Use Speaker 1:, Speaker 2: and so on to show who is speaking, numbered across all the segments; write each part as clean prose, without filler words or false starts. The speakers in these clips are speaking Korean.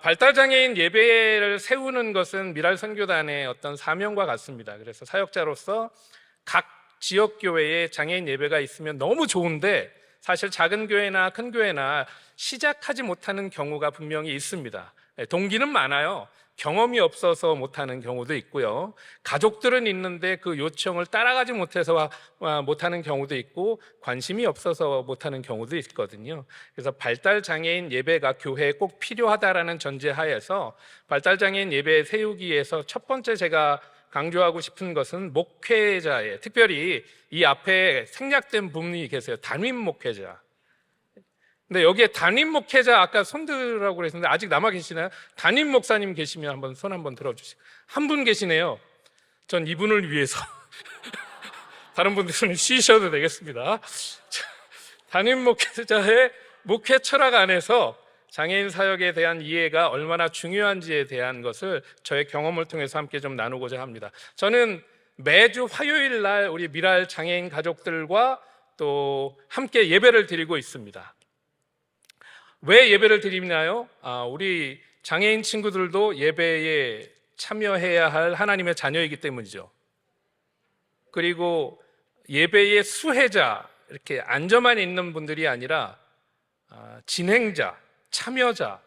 Speaker 1: 발달장애인 예배를 세우는 것은 미랄 선교단의 어떤 사명과 같습니다. 그래서 사역자로서 각 지역교회에 장애인 예배가 있으면 너무 좋은데, 사실 작은 교회나 큰 교회나 시작하지 못하는 경우가 분명히 있습니다. 동기는 많아요. 경험이 없어서 못하는 경우도 있고요. 가족들은 있는데 그 요청을 따라가지 못해서 못하는 경우도 있고, 관심이 없어서 못하는 경우도 있거든요. 그래서 발달장애인 예배가 교회에 꼭 필요하다라는 전제하에서 발달장애인 예배 세우기 위해서 첫 번째 제가 강조하고 싶은 것은 목회자예요. 특별히 이 앞에 생략된 분이 계세요. 담임 목회자. 근데 여기에 담임 목회자, 아까 손들라고 그랬는데 아직 남아 계시나요? 담임 목사님 계시면 한번 손 한번 들어주시고. 한 분 계시네요. 전 이분을 위해서 다른 분들은 쉬셔도 되겠습니다. 담임 목회자의 목회 철학 안에서 장애인 사역에 대한 이해가 얼마나 중요한지에 대한 것을 저의 경험을 통해서 함께 좀 나누고자 합니다. 저는 매주 화요일 날 우리 미랄 장애인 가족들과 또 함께 예배를 드리고 있습니다. 왜 예배를 드리나요? 우리 장애인 친구들도 예배에 참여해야 할 하나님의 자녀이기 때문이죠. 그리고 예배의 수혜자, 이렇게 앉아만 있는 분들이 아니라 진행자, 참여자,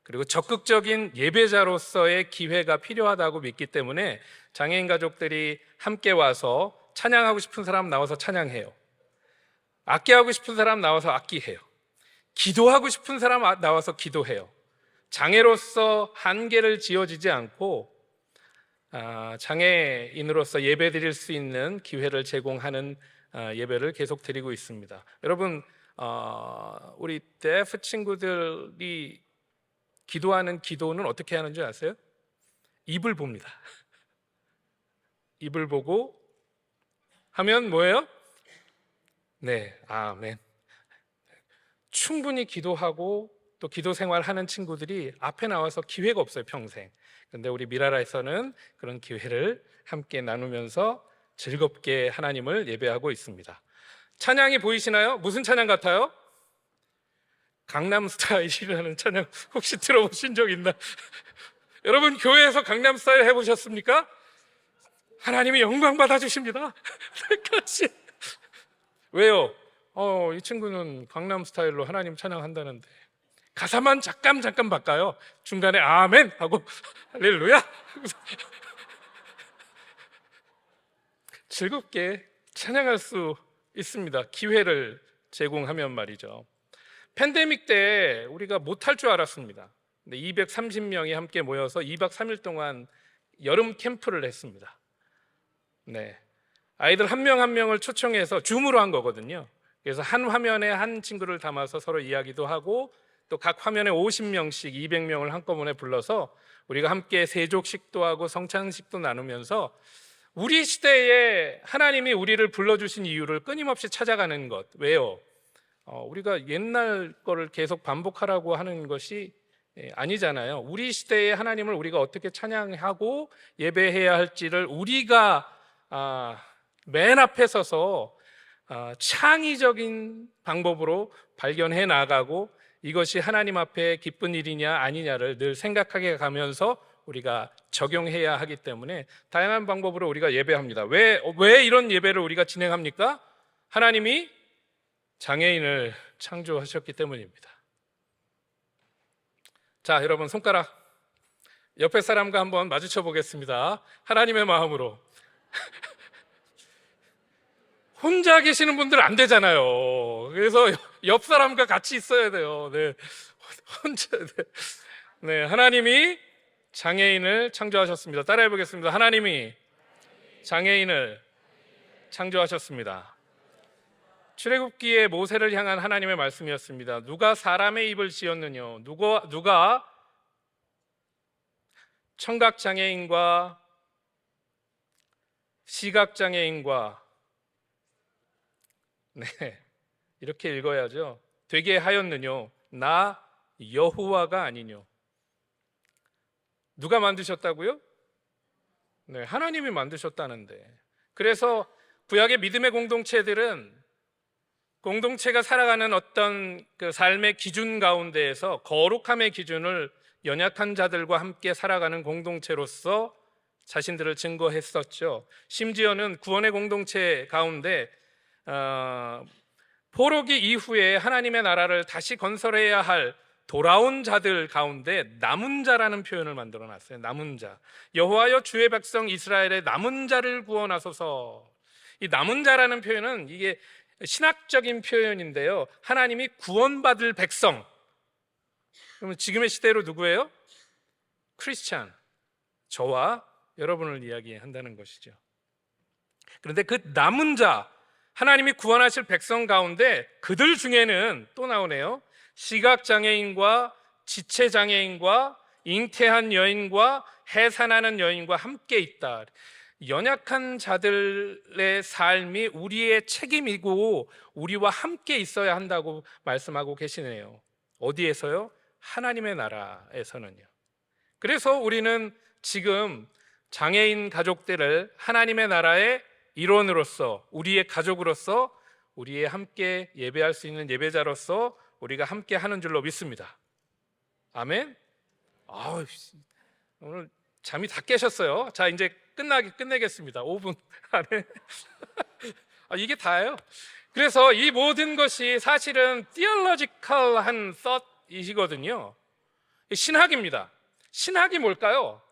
Speaker 1: 그리고 적극적인 예배자로서의 기회가 필요하다고 믿기 때문에 장애인 가족들이 함께 와서 찬양하고 싶은 사람 나와서 찬양해요. 악기하고 싶은 사람 나와서 악기해요. 기도하고 싶은 사람 나와서 기도해요. 장애로서 한계를 지어지지 않고 장애인으로서 예배 드릴 수 있는 기회를 제공하는 예배를 계속 드리고 있습니다. 여러분, 우리 데프 친구들이 기도하는 기도는 어떻게 하는 줄 아세요? 입을 봅니다. 입을 보고 하면 뭐예요? 네, 아멘. 충분히 기도하고 또 기도 생활하는 친구들이 앞에 나와서 기회가 없어요, 평생. 그런데 우리 미라라에서는 그런 기회를 함께 나누면서 즐겁게 하나님을 예배하고 있습니다. 찬양이 보이시나요? 무슨 찬양 같아요? 강남스타일이라는 찬양 혹시 들어보신 적 있나? 여러분, 교회에서 강남스타일 해보셨습니까? 하나님이 영광 받아주십니다. 왜요? 이 친구는 강남스타일로 하나님 찬양한다는데 가사만 잠깐 바꿔요. 중간에 아멘 하고 할렐루야 즐겁게 찬양할 수 있습니다. 기회를 제공하면 말이죠. 팬데믹 때 우리가 못할 줄 알았습니다. 근데 230명이 함께 모여서 2박 3일 동안 여름 캠프를 했습니다. 네, 아이들 한 명 한 명을 초청해서 줌으로 한 거거든요. 그래서 한 화면에 한 친구를 담아서 서로 이야기도 하고, 또 각 화면에 50명씩 200명을 한꺼번에 불러서 우리가 함께 세족식도 하고 성찬식도 나누면서 우리 시대에 하나님이 우리를 불러주신 이유를 끊임없이 찾아가는 것. 왜요? 우리가 옛날 거를 계속 반복하라고 하는 것이 아니잖아요. 우리 시대의 하나님을 우리가 어떻게 찬양하고 예배해야 할지를 우리가 맨 앞에 서서 창의적인 방법으로 발견해 나가고, 이것이 하나님 앞에 기쁜 일이냐 아니냐를 늘 생각하게 가면서 우리가 적용해야 하기 때문에 다양한 방법으로 우리가 예배합니다. 왜 이런 예배를 우리가 진행합니까? 하나님이 장애인을 창조하셨기 때문입니다. 자, 여러분, 손가락 옆에 사람과 한번 마주쳐 보겠습니다. 하나님의 마음으로. 혼자 계시는 분들 안 되잖아요. 그래서 옆 사람과 같이 있어야 돼요. 네, 혼자. 네, 하나님이 장애인을 창조하셨습니다. 따라해 보겠습니다. 하나님이 장애인을 창조하셨습니다. 출애굽기에 모세를 향한 하나님의 말씀이었습니다. 누가 사람의 입을 지었느냐? 누가 청각장애인과 시각장애인과, 네, 이렇게 읽어야죠. 되게 하였느뇨? 나 여호와가 아니뇨? 누가 만드셨다고요? 네, 하나님이 만드셨다는데. 그래서 구약의 믿음의 공동체들은 공동체가 살아가는 어떤 그 삶의 기준 가운데에서 거룩함의 기준을 연약한 자들과 함께 살아가는 공동체로서 자신들을 증거했었죠. 심지어는 구원의 공동체 가운데 포로기 이후에 하나님의 나라를 다시 건설해야 할 돌아온 자들 가운데 남은 자라는 표현을 만들어 놨어요. 남은 자. 여호와여 주의 백성 이스라엘의 남은 자를 구원하소서. 이 남은 자라는 표현은 이게 신학적인 표현인데요. 하나님이 구원받을 백성. 그러면 지금의 시대로 누구예요? 크리스찬. 저와 여러분을 이야기한다는 것이죠. 그런데 그 남은 자, 하나님이 구원하실 백성 가운데 그들 중에는 또 나오네요. 시각장애인과 지체장애인과 잉태한 여인과 해산하는 여인과 함께 있다. 연약한 자들의 삶이 우리의 책임이고 우리와 함께 있어야 한다고 말씀하고 계시네요. 어디에서요? 하나님의 나라에서는요. 그래서 우리는 지금 장애인 가족들을 하나님의 나라의 일원으로서, 우리의 가족으로서, 우리의 함께 예배할 수 있는 예배자로서 우리가 함께 하는 줄로 믿습니다. 아멘. 오늘 잠이 다 깨셨어요. 자, 이제 끝내겠습니다. 5분 안에. 이게 다예요. 그래서 이 모든 것이 사실은 theological한 thought이시거든요. 신학입니다. 신학이 뭘까요?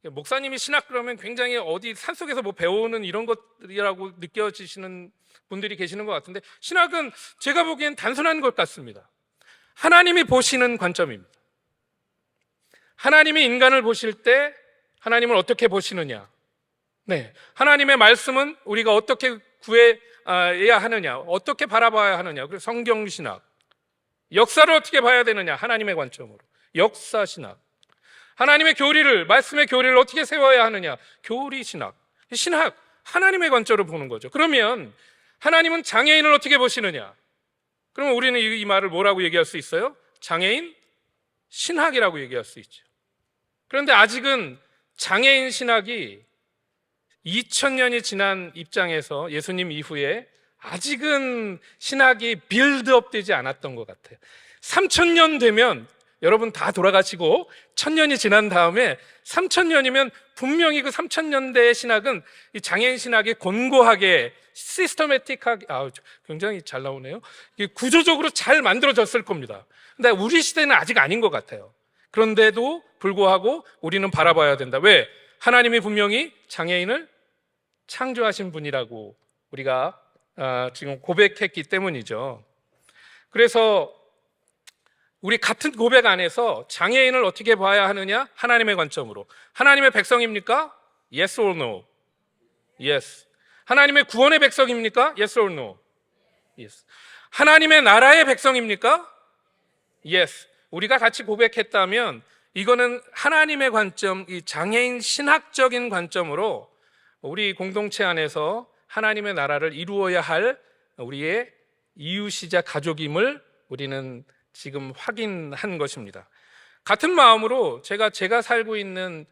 Speaker 1: 목사님이 신학 그러면 굉장히 어디 산속에서 뭐 배우는 이런 것이라고 느껴지시는 분들이 계시는 것 같은데, 신학은 제가 보기엔 단순한 것 같습니다. 하나님이 보시는 관점입니다. 하나님이 인간을 보실 때 하나님을 어떻게 보시느냐? 네, 하나님의 말씀은 우리가 어떻게 구해야 하느냐? 어떻게 바라봐야 하느냐? 그래서 성경신학. 역사를 어떻게 봐야 되느냐? 하나님의 관점으로. 역사신학. 하나님의 교리를, 말씀의 교리를 어떻게 세워야 하느냐? 교리신학. 신학, 하나님의 관점으로 보는 거죠. 그러면 하나님은 장애인을 어떻게 보시느냐? 그러면 우리는 이 말을 뭐라고 얘기할 수 있어요? 장애인 신학이라고 얘기할 수 있죠. 그런데 아직은 장애인 신학이 2000년이 지난 입장에서 예수님 이후에 아직은 신학이 빌드업 되지 않았던 것 같아요. 3000년 되면 여러분 다 돌아가시고 1000년이 지난 다음에 3000년이면 분명히 그 3000년대의 신학은 이 장애인 신학이 곤고하게 시스테매틱하게 굉장히 잘 나오네요. 구조적으로 잘 만들어졌을 겁니다. 근데 우리 시대는 아직 아닌 것 같아요. 그런데도 불구하고 우리는 바라봐야 된다. 왜? 하나님이 분명히 장애인을 창조하신 분이라고 우리가 지금 고백했기 때문이죠. 그래서 우리 같은 고백 안에서 장애인을 어떻게 봐야 하느냐? 하나님의 관점으로. 하나님의 백성입니까? Yes or no? Yes. 하나님의 구원의 백성입니까? Yes or no? Yes. 하나님의 나라의 백성입니까? Yes. 우리가 같이 고백했다면 이거는 하나님의 관점, 이 장애인 신학적인 관점으로 우리 공동체 안에서 하나님의 나라를 이루어야 할 우리의 이웃이자 가족임을 우리는 지금 확인한 것입니다. 같은 마음으로 제가 살고 있는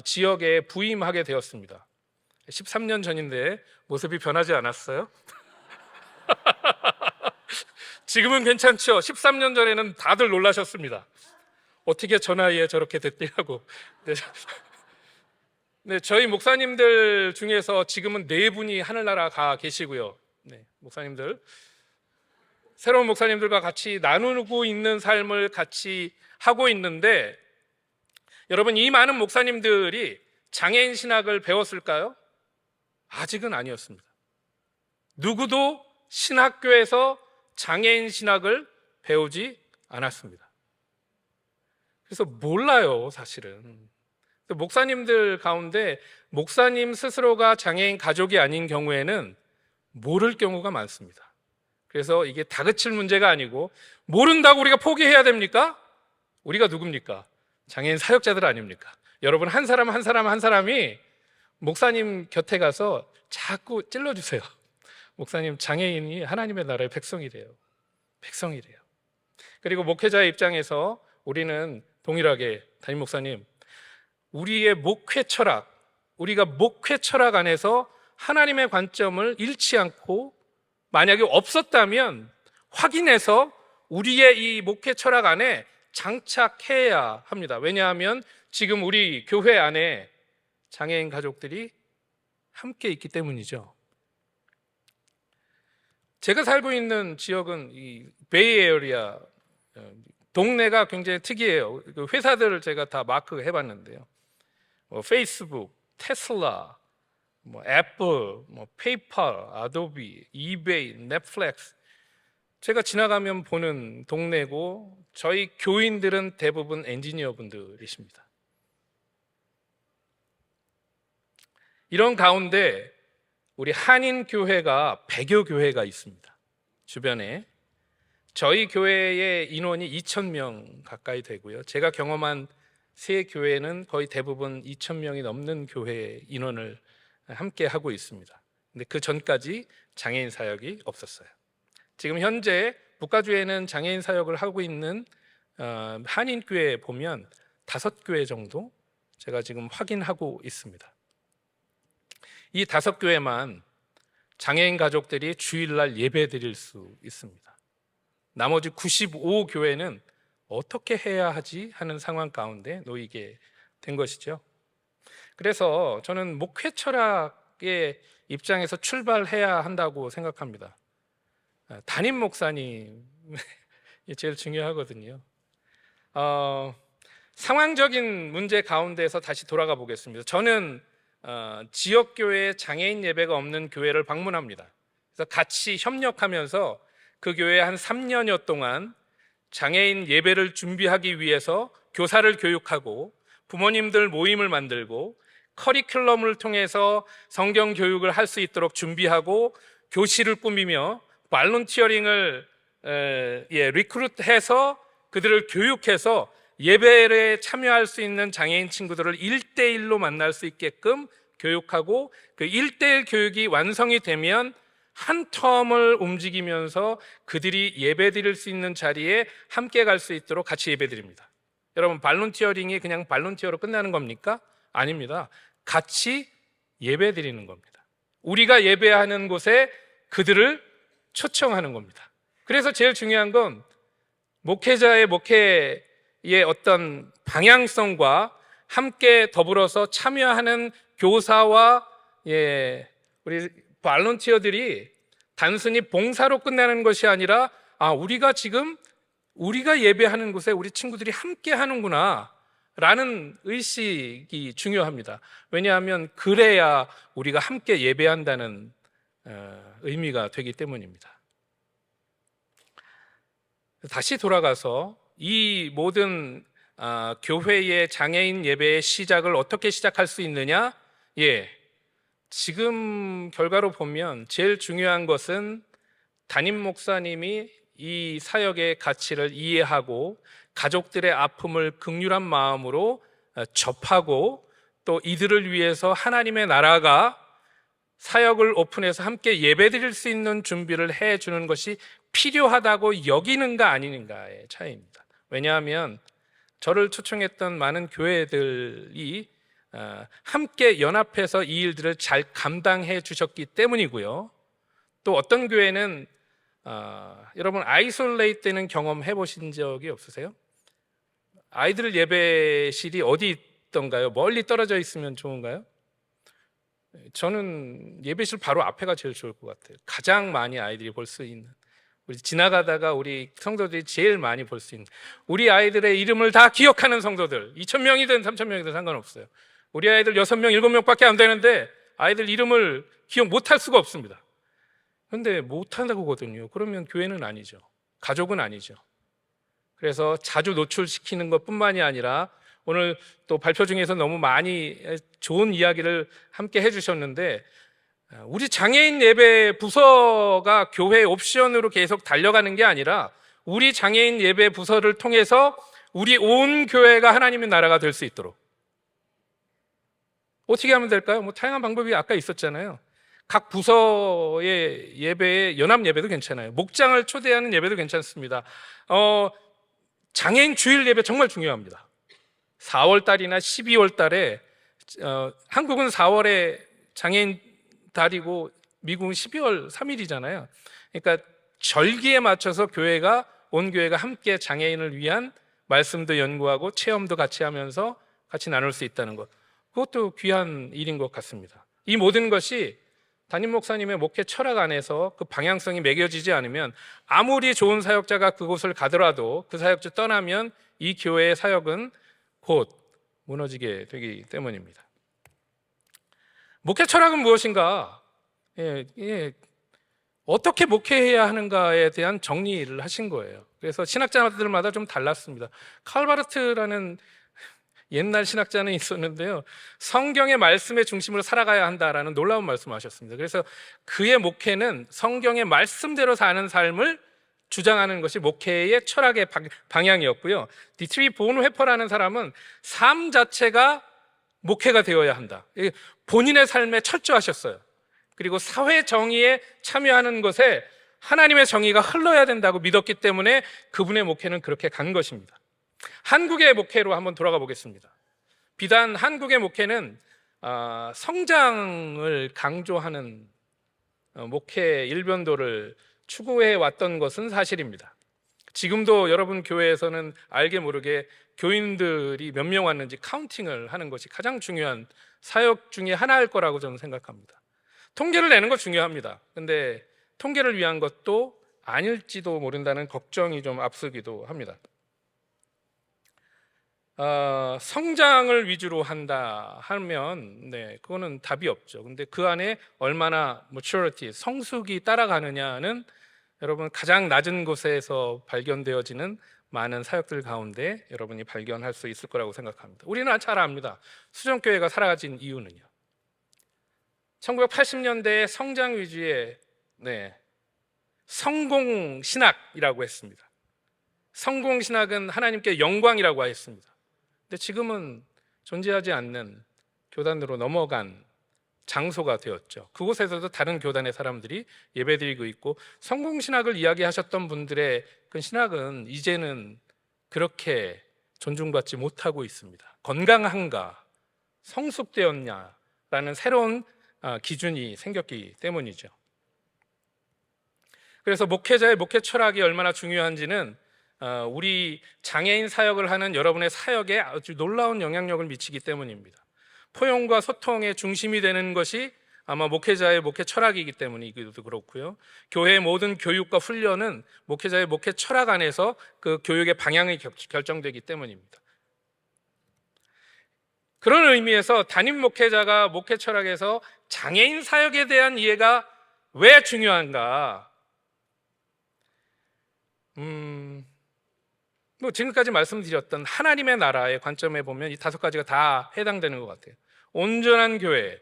Speaker 1: 지역에 부임하게 되었습니다. 13년 전인데 모습이 변하지 않았어요? 지금은 괜찮죠? 13년 전에는 다들 놀라셨습니다. 어떻게 저 나이에 저렇게 됐냐고. 네, 저희 목사님들 중에서 지금은 4분이 하늘나라 가 계시고요. 네, 목사님들. 새로운 목사님들과 같이 나누고 있는 삶을 같이 하고 있는데, 여러분, 이 많은 목사님들이 장애인 신학을 배웠을까요? 아직은 아니었습니다. 누구도 신학교에서 장애인 신학을 배우지 않았습니다. 그래서 몰라요, 사실은. 목사님들 가운데 목사님 스스로가 장애인 가족이 아닌 경우에는 모를 경우가 많습니다. 그래서 이게 다그칠 문제가 아니고, 모른다고 우리가 포기해야 됩니까? 우리가 누굽니까? 장애인 사역자들 아닙니까? 여러분, 한 사람이 목사님 곁에 가서 자꾸 찔러주세요. 목사님, 장애인이 하나님의 나라의 백성이래요. 그리고 목회자의 입장에서 우리는 동일하게, 담임 목사님, 우리가 목회 철학 안에서 하나님의 관점을 잃지 않고 만약에 없었다면 확인해서 우리의 이 목회 철학 안에 장착해야 합니다. 왜냐하면 지금 우리 교회 안에 장애인 가족들이 함께 있기 때문이죠. 제가 살고 있는 지역은 이 베이에어리아, 동네가 굉장히 특이해요. 그 회사들을 제가 다 마크 해봤는데요. 페이스북, 테슬라, 애플, 페이팔, 아도비, 이베이, 넷플릭스. 제가 지나가면 보는 동네고 저희 교인들은 대부분 엔지니어 분들이십니다. 이런 가운데 우리 한인교회가 100여 교회가 있습니다. 주변에. 저희 교회의 인원이 2,000명 가까이 되고요. 제가 경험한 세 교회는 거의 대부분 2,000명이 넘는 교회 인원을 함께 하고 있습니다. 근데 그 전까지 장애인 사역이 없었어요. 지금 현재 북가주에는 장애인 사역을 하고 있는 한인교회에 보면 5교회 정도 제가 지금 확인하고 있습니다. 이 5교회만 장애인 가족들이 주일날 예배 드릴 수 있습니다. 나머지 95교회는 어떻게 해야 하지 하는 상황 가운데 놓이게 된 것이죠. 그래서 저는 목회 철학의 입장에서 출발해야 한다고 생각합니다. 담임 목사님 제일 중요하거든요. 상황적인 문제 가운데서 다시 돌아가 보겠습니다. 저는 지역교회에 장애인 예배가 없는 교회를 방문합니다. 그래서 같이 협력하면서 그 교회에 한 3년여 동안 장애인 예배를 준비하기 위해서 교사를 교육하고 부모님들 모임을 만들고 커리큘럼을 통해서 성경 교육을 할 수 있도록 준비하고 교실을 꾸미며 발론티어링을 리크루트해서 그들을 교육해서 예배에 참여할 수 있는 장애인 친구들을 1대1로 만날 수 있게끔 교육하고 그 1대1 교육이 완성이 되면 한 텀을 움직이면서 그들이 예배 드릴 수 있는 자리에 함께 갈 수 있도록 같이 예배 드립니다. 여러분, 발론티어링이 그냥 발론티어로 끝나는 겁니까? 아닙니다. 같이 예배 드리는 겁니다. 우리가 예배하는 곳에 그들을 초청하는 겁니다. 그래서 제일 중요한 건 목회자의 목회의 어떤 방향성과 함께 더불어서 참여하는 교사와 우리 발론티어들이 단순히 봉사로 끝나는 것이 아니라 우리가 예배하는 곳에 우리 친구들이 함께 하는구나 라는 의식이 중요합니다. 왜냐하면 그래야 우리가 함께 예배한다는 의미가 되기 때문입니다. 다시 돌아가서 이 모든 교회의 장애인 예배의 시작을 어떻게 시작할 수 있느냐? 지금 결과로 보면 제일 중요한 것은 담임 목사님이 이 사역의 가치를 이해하고 가족들의 아픔을 긍휼한 마음으로 접하고 또 이들을 위해서 하나님의 나라가 사역을 오픈해서 함께 예배드릴 수 있는 준비를 해주는 것이 필요하다고 여기는가 아니는가의 차이입니다. 왜냐하면 저를 초청했던 많은 교회들이 함께 연합해서 이 일들을 잘 감당해 주셨기 때문이고요. 또 어떤 교회는 여러분 아이솔레이트 되는 경험 해보신 적이 없으세요? 아이들 예배실이 어디 있던가요? 멀리 떨어져 있으면 좋은가요? 저는 예배실 바로 앞에가 제일 좋을 것 같아요. 가장 많이 아이들이 볼 수 있는, 우리 지나가다가 우리 성도들이 제일 많이 볼 수 있는, 우리 아이들의 이름을 다 기억하는 성도들, 2,000명이든 3,000명이든 상관없어요. 우리 아이들 6명, 7명밖에 안 되는데 아이들 이름을 기억 못할 수가 없습니다. 그런데 못한다고거든요. 그러면 교회는 아니죠. 가족은 아니죠. 그래서 자주 노출시키는 것뿐만이 아니라 오늘 또 발표 중에서 너무 많이 좋은 이야기를 함께 해주셨는데, 우리 장애인 예배 부서가 교회 옵션으로 계속 달려가는 게 아니라 우리 장애인 예배 부서를 통해서 우리 온 교회가 하나님의 나라가 될 수 있도록 어떻게 하면 될까요? 다양한 방법이 아까 있었잖아요. 각 부서의 예배에 연합 예배도 괜찮아요. 목장을 초대하는 예배도 괜찮습니다. 장애인 주일 예배 정말 중요합니다. 4월 달이나 12월 달에 한국은 4월에 장애인 달이고 미국은 12월 3일이잖아요. 그러니까 절기에 맞춰서 온 교회가 함께 장애인을 위한 말씀도 연구하고 체험도 같이 하면서 같이 나눌 수 있다는 것, 그것도 귀한 일인 것 같습니다. 이 모든 것이 담임 목사님의 목회 철학 안에서 그 방향성이 매겨지지 않으면 아무리 좋은 사역자가 그곳을 가더라도 그 사역자 떠나면 이 교회의 사역은 곧 무너지게 되기 때문입니다. 목회 철학은 무엇인가? 어떻게 목회해야 하는가에 대한 정리를 하신 거예요. 그래서 신학자들마다 좀 달랐습니다. 칼바르트라는 옛날 신학자는 있었는데요, 성경의 말씀의 중심으로 살아가야 한다라는 놀라운 말씀을 하셨습니다. 그래서 그의 목회는 성경의 말씀대로 사는 삶을 주장하는 것이 목회의 철학의 방향이었고요. 디트리 본회퍼라는 사람은 삶 자체가 목회가 되어야 한다, 본인의 삶에 철저하셨어요. 그리고 사회 정의에 참여하는 것에 하나님의 정의가 흘러야 된다고 믿었기 때문에 그분의 목회는 그렇게 간 것입니다. 한국의 목회로 한번 돌아가 보겠습니다. 비단 한국의 목회는 성장을 강조하는 목회 일변도를 추구해 왔던 것은 사실입니다. 지금도 여러분 교회에서는 알게 모르게 교인들이 몇 명 왔는지 카운팅을 하는 것이 가장 중요한 사역 중에 하나일 거라고 저는 생각합니다. 통계를 내는 거 중요합니다. 근데 통계를 위한 것도 아닐지도 모른다는 걱정이 좀 앞서기도 합니다. 성장을 위주로 한다 하면 그거는 답이 없죠. 근데 그 안에 얼마나 maturity, 성숙이 따라가느냐는 여러분 가장 낮은 곳에서 발견되어지는 많은 사역들 가운데 여러분이 발견할 수 있을 거라고 생각합니다. 우리는 잘 압니다. 수정교회가 살아가진 이유는요, 1980년대에 성장 위주의 성공신학이라고 했습니다. 성공신학은 하나님께 영광이라고 했습니다. 근데 지금은 존재하지 않는 교단으로 넘어간 장소가 되었죠. 그곳에서도 다른 교단의 사람들이 예배드리고 있고, 성공신학을 이야기하셨던 분들의 그 신학은 이제는 그렇게 존중받지 못하고 있습니다. 건강한가, 성숙되었냐라는 새로운 기준이 생겼기 때문이죠. 그래서 목회자의 목회 철학이 얼마나 중요한지는 우리 장애인 사역을 하는 여러분의 사역에 아주 놀라운 영향력을 미치기 때문입니다. 포용과 소통의 중심이 되는 것이 아마 목회자의 목회 철학이기 때문이기도 그렇고요. 교회의 모든 교육과 훈련은 목회자의 목회 철학 안에서 그 교육의 방향이 결정되기 때문입니다. 그런 의미에서 담임 목회자가 목회 철학에서 장애인 사역에 대한 이해가 왜 중요한가? 지금까지 말씀드렸던 하나님의 나라의 관점에 보면 이 5가지가 다 해당되는 것 같아요. 온전한 교회,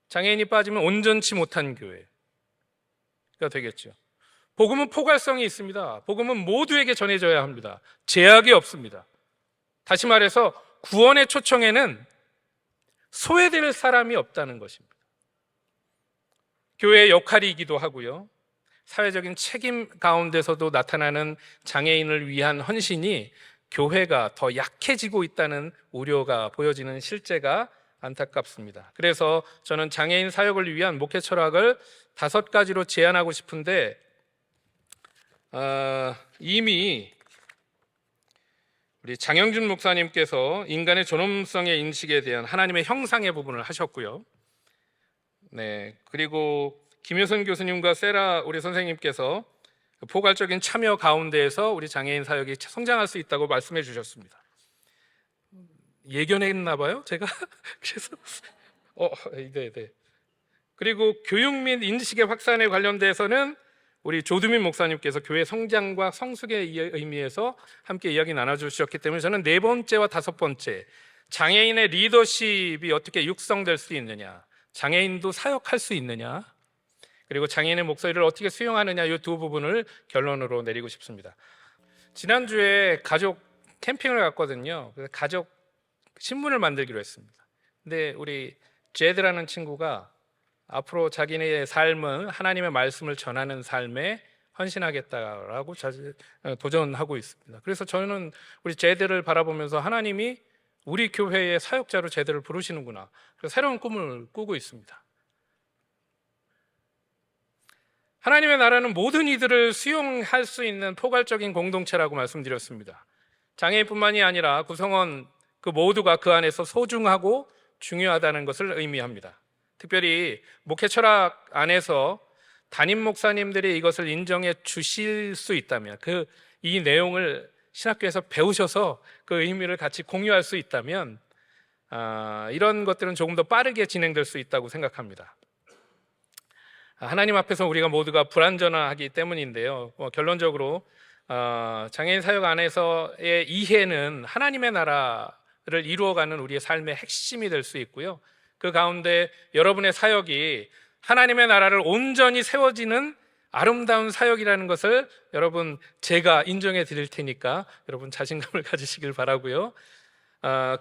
Speaker 1: 장애인이 빠지면 온전치 못한 교회가 되겠죠. 복음은 포괄성이 있습니다. 복음은 모두에게 전해져야 합니다. 제약이 없습니다. 다시 말해서 구원의 초청에는 소외될 사람이 없다는 것입니다. 교회의 역할이기도 하고요, 사회적인 책임 가운데서도 나타나는 장애인을 위한 헌신이 교회가 더 약해지고 있다는 우려가 보여지는 실제가 안타깝습니다. 그래서 저는 장애인 사역을 위한 목회 철학을 5가지로 제안하고 싶은데, 이미 우리 장영준 목사님께서 인간의 존엄성의 인식에 대한 하나님의 형상의 부분을 하셨고요. 그리고 김효선 교수님과 세라 우리 선생님께서 포괄적인 참여 가운데에서 우리 장애인 사역이 성장할 수 있다고 말씀해 주셨습니다. 예견했나 봐요, 제가. 그래서 그리고 교육 및 인식의 확산에 관련돼서는 우리 조두민 목사님께서 교회 성장과 성숙의 의미에서 함께 이야기 나눠주셨기 때문에 저는 4번째와 5번째, 장애인의 리더십이 어떻게 육성될 수 있느냐, 장애인도 사역할 수 있느냐, 그리고 장애인의 목소리를 어떻게 수용하느냐, 이 2 부분을 결론으로 내리고 싶습니다. 지난주에 가족 캠핑을 갔거든요. 그래서 가족 신문을 만들기로 했습니다. 근데 우리 제드라는 친구가 앞으로 자기네의 삶은 하나님의 말씀을 전하는 삶에 헌신하겠다라고 도전하고 있습니다. 그래서 저는 우리 제드를 바라보면서 하나님이 우리 교회의 사역자로 제드를 부르시는구나, 그래서 새로운 꿈을 꾸고 있습니다. 하나님의 나라는 모든 이들을 수용할 수 있는 포괄적인 공동체라고 말씀드렸습니다. 장애인뿐만이 아니라 구성원 그 모두가 그 안에서 소중하고 중요하다는 것을 의미합니다. 특별히 목회 철학 안에서 담임 목사님들이 이것을 인정해 주실 수 있다면, 이 내용을 신학교에서 배우셔서 그 의미를 같이 공유할 수 있다면 이런 것들은 조금 더 빠르게 진행될 수 있다고 생각합니다. 하나님 앞에서 우리가 모두가 불완전하기 때문인데요. 결론적으로 장애인 사역 안에서의 이해는 하나님의 나라를 이루어가는 우리의 삶의 핵심이 될 수 있고요. 그 가운데 여러분의 사역이 하나님의 나라를 온전히 세워지는 아름다운 사역이라는 것을 여러분 제가 인정해 드릴 테니까 여러분 자신감을 가지시길 바라고요.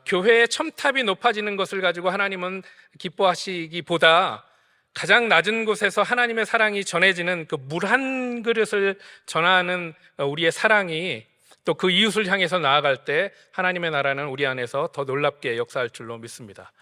Speaker 1: 교회의 첨탑이 높아지는 것을 가지고 하나님은 기뻐하시기보다 가장 낮은 곳에서 하나님의 사랑이 전해지는 그 물 한 그릇을 전하는 우리의 사랑이 또 그 이웃을 향해서 나아갈 때 하나님의 나라는 우리 안에서 더 놀랍게 역사할 줄로 믿습니다.